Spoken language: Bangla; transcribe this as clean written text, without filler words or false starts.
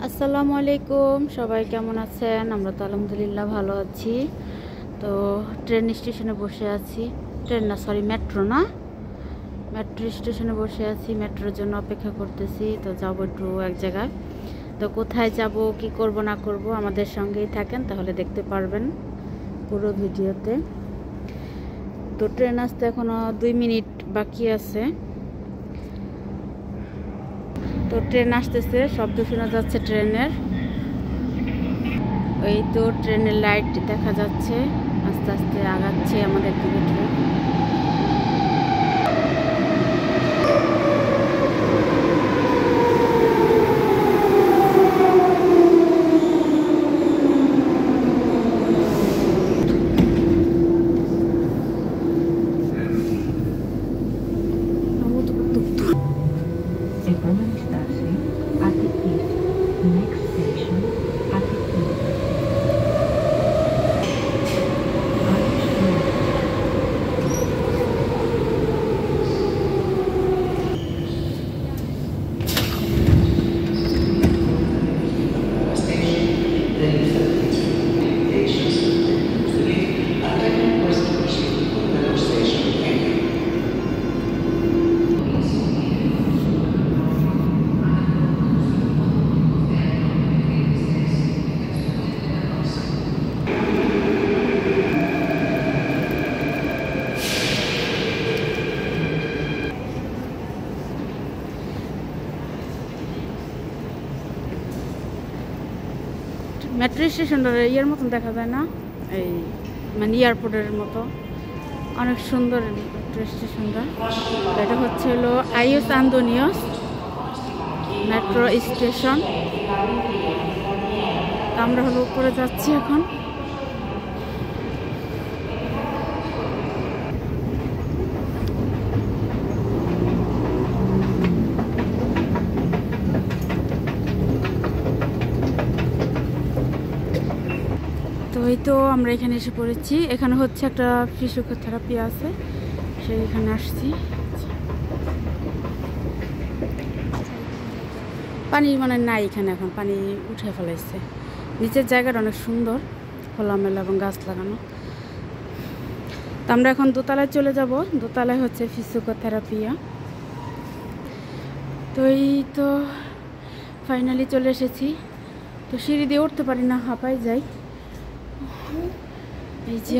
আসসালামু আলাইকুম, সবাই কেমন আছেন? আমরা তো আলহামদুলিল্লাহ ভালো আছি। তো ট্রেন স্টেশনে বসে আছি। ট্রেন না, সরি, মেট্রো না, মেট্রো স্টেশনে বসে আছি। মেট্রোর জন্য অপেক্ষা করতেছি। তো যাবো একটু এক জায়গায়। তো কোথায় যাব, কি করব না করব, আমাদের সঙ্গেই থাকেন, তাহলে দেখতে পারবেন পুরো ভিডিওতে। তো ট্রেন আসতে এখনো 2 মিনিট বাকি আছে। তো ট্রেন আসতেছে, শব্দ শোনা যাচ্ছে ট্রেনের। ওই তো ট্রেনের লাইট দেখা যাচ্ছে, আস্তে আস্তে আগাচ্ছে আমাদের দিকে ট্রেন। মেট্রো স্টেশনটা ইয়ের মতন দেখা যায় না, এই মানে এয়ারপোর্টের মতো, অনেক সুন্দর মেট্রো স্টেশনটা। এটা হচ্ছে হলো আইএস আন্দোনিয়স মেট্রো স্টেশন। আমরা হলো উপরে যাচ্ছি এখন। তো এই তো আমরা এখানে এসে পড়েছি। এখানে হচ্ছে একটা ফিজিওথেরাপি আছে, সেইখানে আসছি। পানি মানে নাই এখানে, এখন পানি উঠে ফেলাইছে। নিচের জায়গাটা অনেক সুন্দর, খোলামেলা এবং গাছ লাগানো। তো আমরা এখন দোতলায় চলে যাব। দোতলায় হচ্ছে ফিজিওথেরাপিয়া। তো এই তো ফাইনালি চলে এসেছি। তো সিঁড়ি দিয়ে উঠতে পারি না, হাঁপাই যাই। এই যে